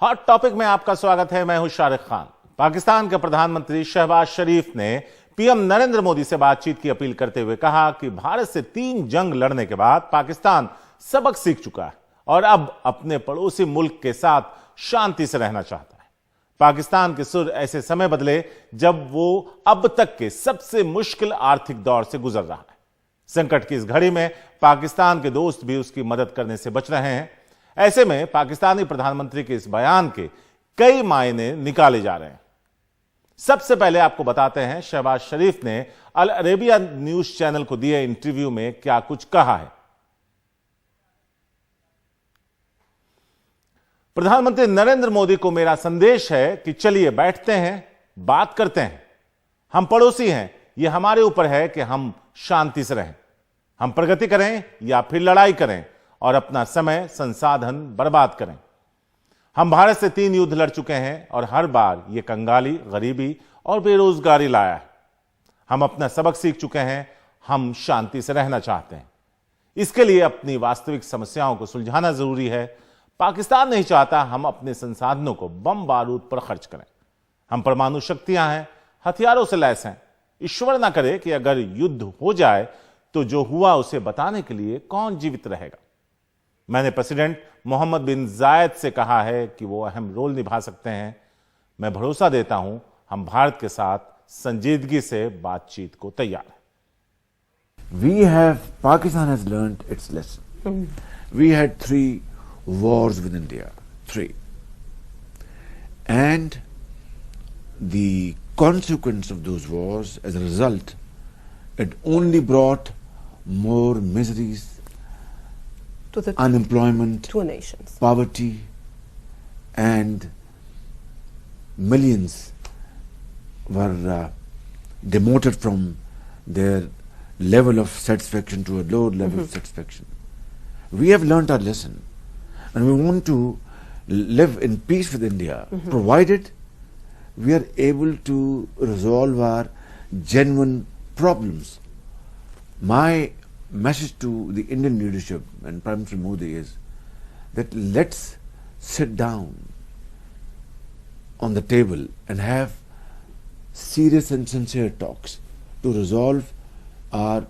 Hot topic में आपका स्वागत है। मैं हूं शाहरुख खान। पाकिस्तान के प्रधानमंत्री शहबाज शरीफ ने पीएम नरेंद्र मोदी से बातचीत की अपील करते हुए कहा कि भारत से 3 जंग लड़ने के बाद पाकिस्तान सबक सीख चुका है और अब अपने पड़ोसी मुल्क के साथ शांति से रहना चाहता है। पाकिस्तान के सुर ऐसे समय बदले जब वो अब तक के सबसे मुश्किल आर्थिक दौर से गुजर रहा है। संकट की इस घड़ी में पाकिस्तान के दोस्त भी उसकी मदद करने से बच रहे हैं। ऐसे में पाकिस्तानी प्रधानमंत्री के इस बयान के कई मायने निकाले जा रहे हैं। सबसे पहले आपको बताते हैं शहबाज शरीफ ने अल अरेबिया न्यूज चैनल को दिए इंटरव्यू में क्या कुछ कहा है। प्रधानमंत्री नरेंद्र मोदी को मेरा संदेश है कि चलिए बैठते हैं, बात करते हैं। हम पड़ोसी हैं, यह हमारे ऊपर है कि हम शांति से रहें। हम प्रगति करें या फिर लड़ाई करें और अपना समय संसाधन बर्बाद करें। हम भारत से 3 युद्ध लड़ चुके हैं और हर बार यह कंगाली, गरीबी और बेरोजगारी लाया है। हम अपना सबक सीख चुके हैं। हम शांति से रहना चाहते हैं। इसके लिए अपनी वास्तविक समस्याओं को सुलझाना जरूरी है। पाकिस्तान नहीं चाहता हम अपने संसाधनों को बम बारूद पर खर्च करें। हम परमाणु शक्तियां हैं, हथियारों से लैस हैं। ईश्वर ना करे कि अगर युद्ध हो जाए तो जो हुआ उसे बताने के लिए कौन जीवित रहेगा। मैंने प्रेसिडेंट मोहम्मद बिन जायद से कहा है कि वो अहम रोल निभा सकते हैं। मैं भरोसा देता हूं हम भारत के साथ संजीदगी से बातचीत को तैयार हैं। Pakistan has learned its lesson. We had 3 wars with India, 3. And the consequence of those wars, as a result, it only brought more miseries, to the unemployment, 2 nations, poverty, and millions were demoted from their level of satisfaction to a low level of satisfaction. We have learnt our lesson and we want to live in peace with India, provided we are able to resolve our genuine problems. My message to the Indian leadership and Prime Minister Modi is that let's sit down on the table and have serious and sincere talks to resolve our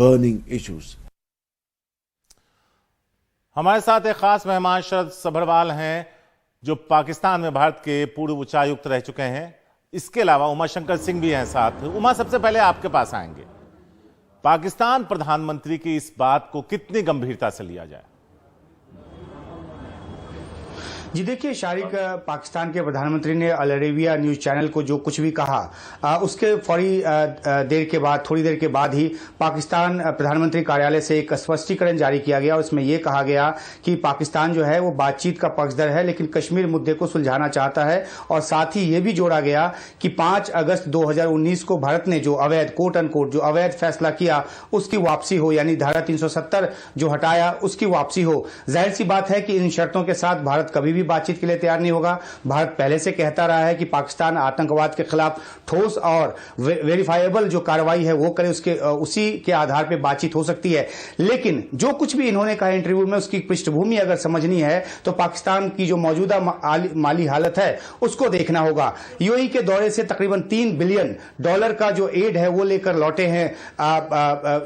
burning issues. हमारे साथ एक खास मेहमान शरद सभरवाल हैं जो पाकिस्तान में भारत के पूर्व उच्चायुक्त रह चुके हैं। इसके अलावा उमा शंकर सिंह भी हैं साथ। उमा, सबसे पहले आपके पास आएंगे। पाकिस्तान प्रधानमंत्री की इस बात को कितनी गंभीरता से लिया जाए? जी देखिए शारिक, पाकिस्तान के प्रधानमंत्री ने अल अरेबिया न्यूज चैनल को जो कुछ भी कहा उसके थोड़ी देर के बाद ही पाकिस्तान प्रधानमंत्री कार्यालय से एक स्पष्टीकरण जारी किया गया और इसमें यह कहा गया कि पाकिस्तान जो है वो बातचीत का पक्षधर है लेकिन कश्मीर मुद्दे को सुलझाना चाहता है। और साथ ही ये भी जोड़ा गया कि 5 अगस्त 2019 को भारत ने जो अवैध कोट अनकोट जो अवैध फैसला किया उसकी वापसी हो, यानी धारा 370 जो हटाया उसकी वापसी हो। जाहिर सी बात है कि इन शर्तों के साथ भारत कभी भी बातचीत के लिए तैयार नहीं होगा। भारत पहले से कहता रहा है कि पाकिस्तान आतंकवाद के खिलाफ ठोस और वेरीफाइबल जो कार्रवाई है वो करे, उसी के आधार पर बातचीत हो सकती है। लेकिन जो कुछ भी इन्होंने कहा इंटरव्यू में उसकी पृष्ठभूमि अगर समझनी है तो पाकिस्तान की जो मौजूदा माली हालत है उसको देखना होगा। यूएई के दौरे से तकरीबन $3 बिलियन का जो एड है वो लेकर लौटे हैं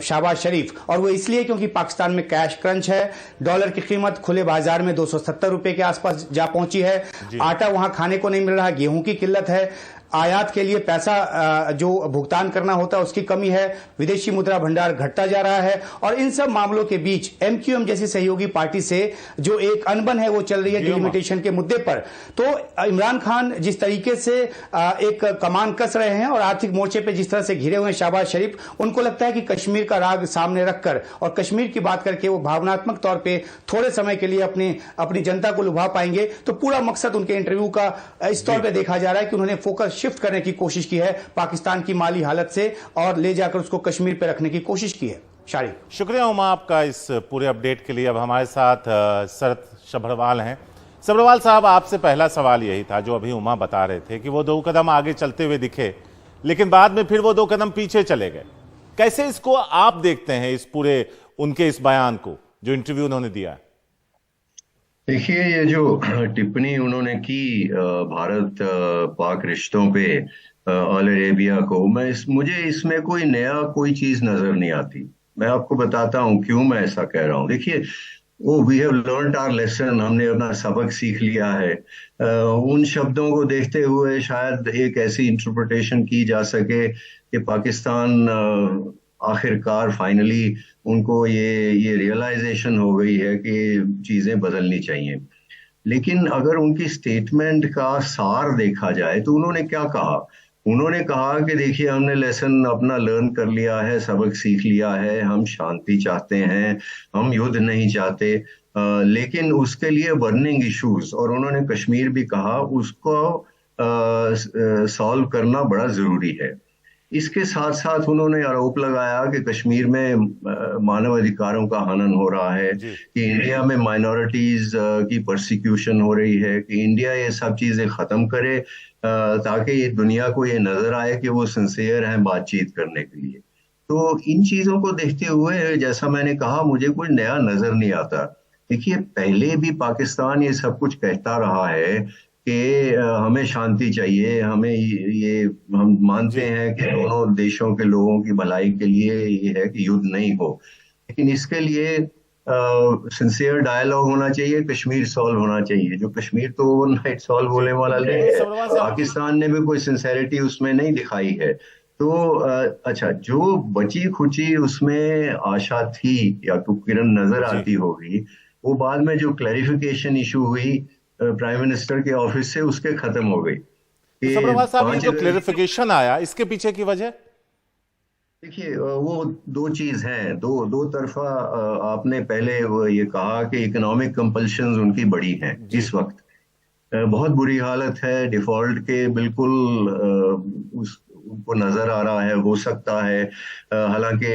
शहबाज शरीफ, और वो इसलिए क्योंकि पाकिस्तान में कैश क्रंच है। डॉलर की कीमत खुले बाजार में 270 रुपए के आसपास जा पहुंची है। आटा वहां खाने को नहीं मिल रहा, गेहूं की किल्लत है, आयात के लिए पैसा जो भुगतान करना होता है उसकी कमी है, विदेशी मुद्रा भंडार घटता जा रहा है। और इन सब मामलों के बीच एमक्यूएम जैसी सहयोगी पार्टी से जो एक अनबन है वो चल रही है डिलिमिटेशन के मुद्दे पर। तो इमरान खान जिस तरीके से एक कमान कस रहे हैं और आर्थिक मोर्चे पे जिस तरह से घिरे हुए हैं शहबाज शरीफ, उनको लगता है कि कश्मीर का राग सामने रखकर और कश्मीर की बात करके वो भावनात्मक तौर पर थोड़े समय के लिए अपनी जनता को लुभा पाएंगे। तो पूरा मकसद उनके इंटरव्यू का इस तौर पर देखा जा रहा है कि उन्होंने फोकस शिफ्ट करने की कोशिश की है पाकिस्तान की माली हालत से और ले जाकर उसको कश्मीर पे रखने की कोशिश की है। शारिक, शुक्रिया उमा आपका इस पूरे अपडेट के लिए। अब हमारे साथ शरद सभरवाल हैं। सभरवाल साहब, आपसे पहला सवाल यही था जो अभी उमा बता रहे थे कि वो 2 कदम आगे चलते हुए दिखे लेकिन बाद में फिर वो 2 कदम पीछे चले गए। कैसे इसको आप देखते हैं, इस पूरे उनके इस बयान को जो इंटरव्यू उन्होंने दिया है? देखिए, ये जो टिप्पणी उन्होंने की भारत पाक रिश्तों पे ऑल अरेबिया को, मुझे इसमें कोई नया कोई चीज नजर नहीं आती। मैं आपको बताता हूँ क्यों मैं ऐसा कह रहा हूँ। देखिए, we have learned our lesson, हमने अपना सबक सीख लिया है। उन शब्दों को देखते हुए शायद एक ऐसी इंटरप्रिटेशन की जा सके कि पाकिस्तान आखिरकार फाइनली उनको ये रियलाइजेशन हो गई है कि चीजें बदलनी चाहिए। लेकिन अगर उनकी स्टेटमेंट का सार देखा जाए तो उन्होंने क्या कहा? उन्होंने कहा कि देखिए, हमने लेसन अपना लर्न कर लिया है, सबक सीख लिया है, हम शांति चाहते हैं, हम युद्ध नहीं चाहते, लेकिन उसके लिए बर्निंग इश्यूज, और उन्होंने कश्मीर भी कहा, उसको सॉल्व करना बड़ा जरूरी है। इसके साथ साथ उन्होंने आरोप लगाया कि कश्मीर में मानव अधिकारों का हनन हो रहा है, कि इंडिया में माइनॉरिटीज की परसिक्यूशन हो रही है, कि इंडिया ये सब चीजें खत्म करे ताकि ये दुनिया को ये नजर आए कि वो सिंसियर हैं बातचीत करने के लिए। तो इन चीजों को देखते हुए, जैसा मैंने कहा, मुझे कुछ नया नजर नहीं आता। देखिए, पहले भी पाकिस्तान ये सब कुछ कहता रहा है कि हमें शांति चाहिए, हमें ये हम मानते हैं कि दोनों देशों के लोगों की भलाई के लिए ये है कि युद्ध नहीं हो, लेकिन इसके लिए सिंसियर डायलॉग होना चाहिए, कश्मीर सॉल्व होना चाहिए। जो कश्मीर तो ओवरनाइट सॉल्व होने वाला नहीं है, पाकिस्तान ने भी कोई सिंसेरिटी उसमें नहीं दिखाई है। तो अच्छा, जो बची खुची उसमें आशा थी या तो किरण नजर आती होगी, वो बाद में जो क्लैरिफिकेशन इशू हुई प्राइम मिनिस्टर के ऑफिस से, उसके खत्म हो गई। साहब, ये जो क्लैरिफिकेशन आया, इसके पीछे की वजह? देखिए, वो दो चीज हैं, दो तरफा। आपने पहले ये कहा कि इकोनॉमिक कंपल्शंस उनकी बड़ी हैं इस वक्त, बहुत बुरी हालत है डिफॉल्ट के, बिल्कुल उनको नजर आ रहा है। हो सकता है, हालांकि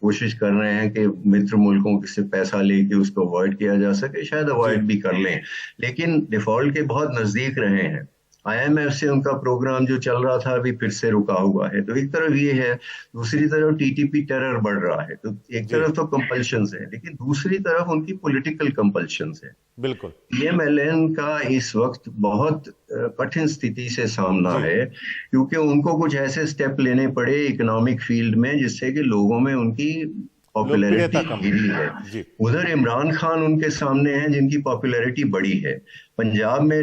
कोशिश कर रहे हैं कि मित्र मुल्कों से पैसा लेके उसको अवॉइड किया जा सके, शायद अवॉइड भी कर लें, लेकिन डिफॉल्ट के बहुत नजदीक रहे हैं। IMF से उनका प्रोग्राम जो चल रहा था अभी फिर से रुका हुआ है। तो एक तरफ ये है, दूसरी तरफ TTP टेरर बढ़ रहा है। तो एक तरफ तो कंपल्शंस है, लेकिन दूसरी तरफ उनकी पॉलिटिकल कंपल्शंस है। बिल्कुल, PMLN का इस वक्त बहुत कठिन स्थिति से सामना है, क्योंकि उनको कुछ ऐसे स्टेप लेने पड़े इकोनॉमिक फील्ड में जिससे कि लोगों में उनकी पॉपुलैरिटी गिरी है। उधर इमरान खान उनके सामने हैं जिनकी पॉपुलैरिटी बड़ी है। पंजाब में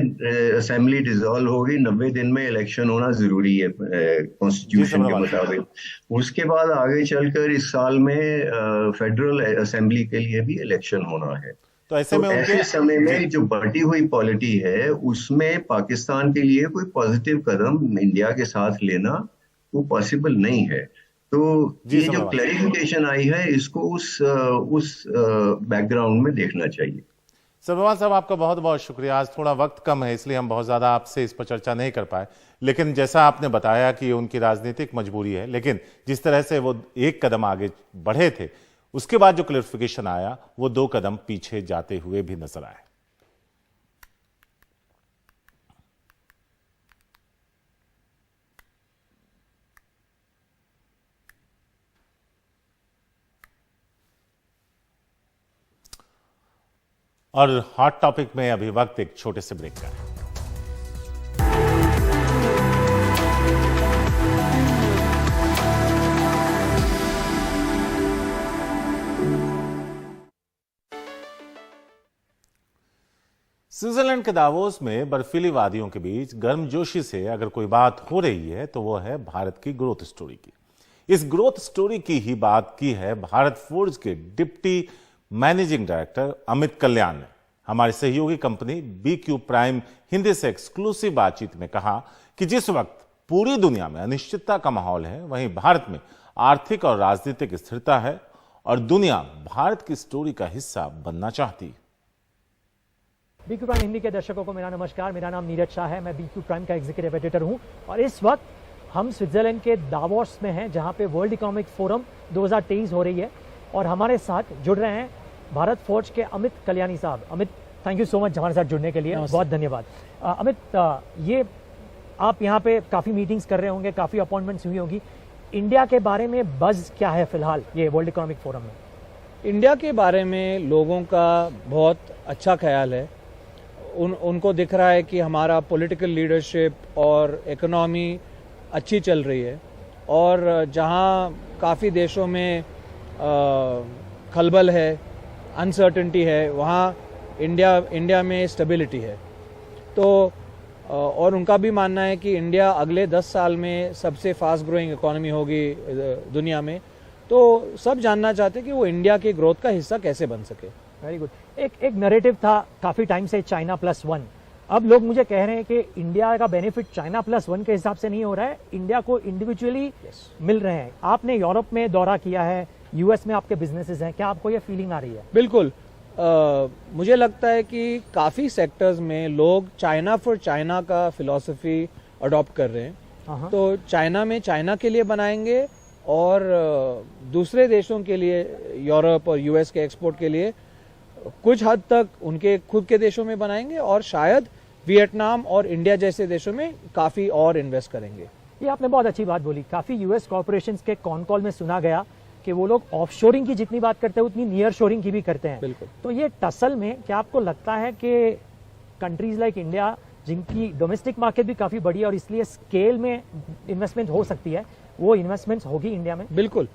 असेंबली डिसॉल्व होगी, 90 दिन में इलेक्शन होना जरूरी है कॉन्स्टिट्यूशन के मुताबिक। उसके बाद आगे चलकर इस साल में फेडरल असेंबली के लिए भी इलेक्शन होना है। तो ऐसे समय में जो बढ़ती हुई पॉलिटी है, उसमें पाकिस्तान के लिए कोई पॉजिटिव कदम इंडिया के साथ लेना वो पॉसिबल नहीं है। तो ये जो क्लैरिफिकेशन आई है, इसको उस बैकग्राउंड में देखना चाहिए। सर्वमान साहब, आपका बहुत बहुत शुक्रिया। आज थोड़ा वक्त कम है, इसलिए हम बहुत ज्यादा आपसे इस पर चर्चा नहीं कर पाए, लेकिन जैसा आपने बताया कि उनकी राजनीतिक मजबूरी है, लेकिन जिस तरह से वो एक कदम आगे बढ़े थे, उसके बाद जो क्लैरिफिकेशन आया, वो 2 कदम पीछे जाते हुए भी नजर आए। और हॉट टॉपिक में अभी वक्त एक छोटे से ब्रेक का है। स्विट्जरलैंड के दावोस में बर्फीली वादियों के बीच गर्मजोशी से अगर कोई बात हो रही है तो वो है भारत की ग्रोथ स्टोरी की। इस ग्रोथ स्टोरी की ही बात की है भारत फोर्ज के डिप्टी मैनेजिंग डायरेक्टर अमित कल्याण ने। हमारी सहयोगी कंपनी BQ प्राइम हिंदी से एक्सक्लूसिव बातचीत में कहा कि जिस वक्त पूरी दुनिया में अनिश्चितता का माहौल है, वहीं भारत में आर्थिक और राजनीतिक स्थिरता है और दुनिया भारत की स्टोरी का हिस्सा बनना चाहती है। BQ प्राइम हिंदी के दर्शकों को मेरा नमस्कार। मेरा नाम नीरज शाह है, मैं BQ प्राइम का एग्जीक्यूटिव एडिटर हूं और इस वक्त हम स्विट्जरलैंड के दावोस में हैं, जहां पे वर्ल्ड इकोनॉमिक फोरम 2023 हो रही है और हमारे साथ जुड़ रहे हैं भारत फोर्ज के अमित कल्याणी साहब। Amit, thank you so much हमारे साथ जुड़ने के लिए, बहुत धन्यवाद। अमित, ये आप यहाँ पे काफ़ी मीटिंग्स कर रहे होंगे, काफ़ी अपॉइंटमेंट्स हुई होंगी। इंडिया के बारे में बज़ क्या है फिलहाल ये वर्ल्ड इकोनॉमिक फोरम में? इंडिया के बारे में लोगों का बहुत अच्छा ख्याल है उनको दिख रहा है कि हमारा पॉलिटिकल लीडरशिप और इकोनॉमी अच्छी चल रही है, और जहां काफ़ी देशों में खलबल है, अनसर्टेनिटी है, वहाँ इंडिया में स्टेबिलिटी है। तो और उनका भी मानना है कि इंडिया अगले 10 साल में सबसे फास्ट ग्रोइंग इकोनॉमी होगी दुनिया में। तो सब जानना चाहते हैं कि वो इंडिया के ग्रोथ का हिस्सा कैसे बन सके। Very good. एक नैरेटिव था काफी टाइम से China+1। अब लोग मुझे कह रहे हैं कि इंडिया का बेनिफिट China+1 के हिसाब से नहीं हो रहा है, इंडिया को इंडिविजुअली मिल रहे हैं। आपने यूरोप में दौरा किया है, यूएस में आपके बिजनेसेस हैं, क्या आपको ये फीलिंग आ रही है? बिल्कुल। मुझे लगता है कि काफ़ी सेक्टर्स में लोग चाइना फॉर चाइना का फिलॉसफी अडॉप्ट कर रहे हैं। तो चाइना में चाइना के लिए बनाएंगे और दूसरे देशों के लिए, यूरोप और यूएस के एक्सपोर्ट के लिए कुछ हद तक उनके खुद के देशों में बनाएंगे, और शायद वियतनाम और इंडिया जैसे देशों में काफ़ी और इन्वेस्ट करेंगे। ये आपने बहुत अच्छी बात बोली। काफी यूएस कॉर्पोरेशंस के कॉन कॉल में सुना गया कि वो लोग ऑफशोरिंग की जितनी बात करते हैं उतनी नियर शोरिंग की भी करते हैं। बिल्कुल। तो ये टसल में क्या आपको लगता है कि कंट्रीज लाइक इंडिया, जिनकी डोमेस्टिक मार्केट भी काफी बड़ी है और इसलिए स्केल में इन्वेस्टमेंट हो सकती है, वो इन्वेस्टमेंट्स होगी इंडिया में? बिल्कुल।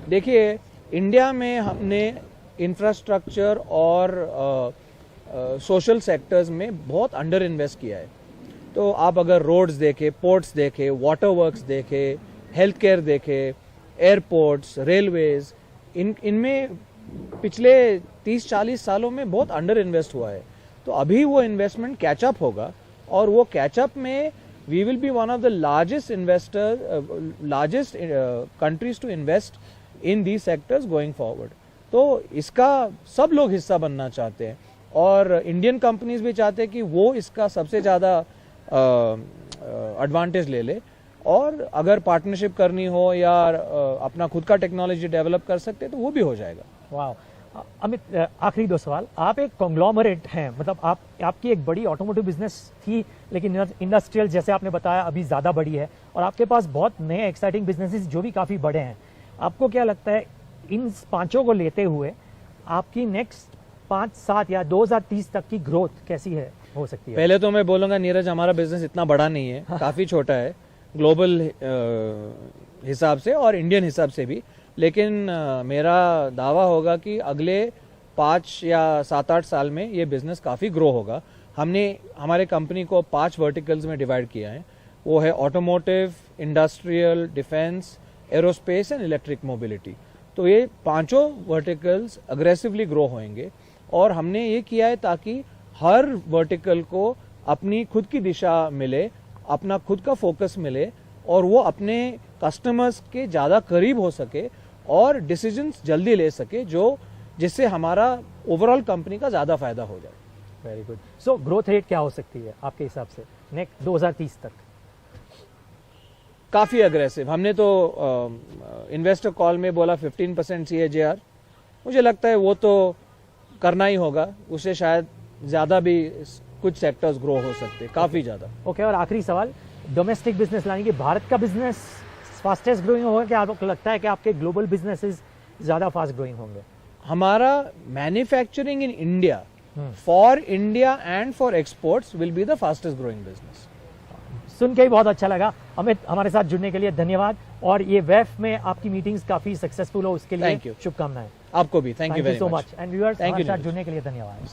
देखिए, इंडिया में हमने इंफ्रास्ट्रक्चर और सोशल सेक्टर्स में बहुत अंडर इन्वेस्ट किया है। तो आप अगर रोड्स देखें, पोर्ट्स देखें, वाटर वर्क्स देखें, हेल्थ केयर देखें, एयरपोर्ट्स, रेलवेज, इनमें पिछले 30-40 सालों में बहुत अंडर इन्वेस्ट हुआ है। तो अभी वो इन्वेस्टमेंट कैचअप होगा, और वो कैचअप में we will be one of the largest countries to invest in these sectors going forward. तो इसका सब लोग हिस्सा बनना चाहते हैं, और इंडियन कंपनीज भी चाहते हैं कि वो इसका सबसे ज़्यादा एडवांटेज ले ले, और अगर पार्टनरशिप करनी हो या अपना खुद का टेक्नोलॉजी डेवलप कर सकते हैं तो वो भी हो जाएगा। वाह। अमित, आखिरी 2 सवाल। आप एक कॉन्ग्लोमरेट हैं, मतलब आपकी एक बड़ी ऑटोमोटिव बिजनेस थी, लेकिन इंडस्ट्रियल जैसे आपने बताया अभी ज़्यादा बड़ी है, और आपके पास बहुत नए एक्साइटिंग बिजनेसेस जो भी काफ़ी बड़े हैं। आपको क्या लगता है इन 5 को लेते हुए आपकी नेक्स्ट 5, 7 या 2030 तक की ग्रोथ कैसी हो सकती है? पहले तो मैं बोलूँगा नीरज, हमारा बिजनेस इतना बड़ा नहीं है, काफ़ी छोटा है ग्लोबल हिसाब से और इंडियन हिसाब से भी। लेकिन मेरा दावा होगा कि अगले 5 या 7-8 साल में ये बिजनेस काफ़ी ग्रो होगा। हमने हमारे कंपनी को 5 वर्टिकल्स में डिवाइड किया है। वो है automotive, industrial, defence, aerospace and electric mobility. तो ये 5 वर्टिकल्स अग्रेसिवली ग्रो होंगे, और हमने ये किया है ताकि हर वर्टिकल को अपनी खुद की दिशा मिले, अपना खुद का फोकस मिले, और वो अपने कस्टमर्स के ज़्यादा करीब हो सके और डिसीजंस जल्दी ले सके, जिससे हमारा ओवरऑल कंपनी का ज़्यादा फायदा हो जाए। Very good. So growth rate क्या हो सकती है आपके हिसाब से नेक्स्ट 2030 तक? काफ़ी अग्रेसिव। हमने तो इन्वेस्टर कॉल में बोला 15% CAGR। मुझे लगता है वो तो करना ही होगा, उससे शायद ज़्यादा भी कुछ सेक्टर्स ग्रो हो सकते, काफ़ी ज़्यादा। ओके। और आखिरी सवाल, डोमेस्टिक बिजनेस लाने की भारत का बिजनेस फास्टेस्ट ग्रोइंग होगा, क्या आपको लगता है कि आपके ग्लोबल बिजनेसेस ज़्यादा फास्ट ग्रोइंग होंगे? हमारा manufacturing in India for India and for exports will be the fastest growing business. सुन के ही बहुत अच्छा लगा। अमित, हमारे साथ जुड़ने के लिए धन्यवाद, और ये वेफ में आपकी मीटिंग्स काफ़ी सक्सेसफुल हो उसके लिए शुभकामनाएं। आपको भी thank you very so much. And viewers, हमारे साथ you. जुड़ने के लिए धन्यवाद।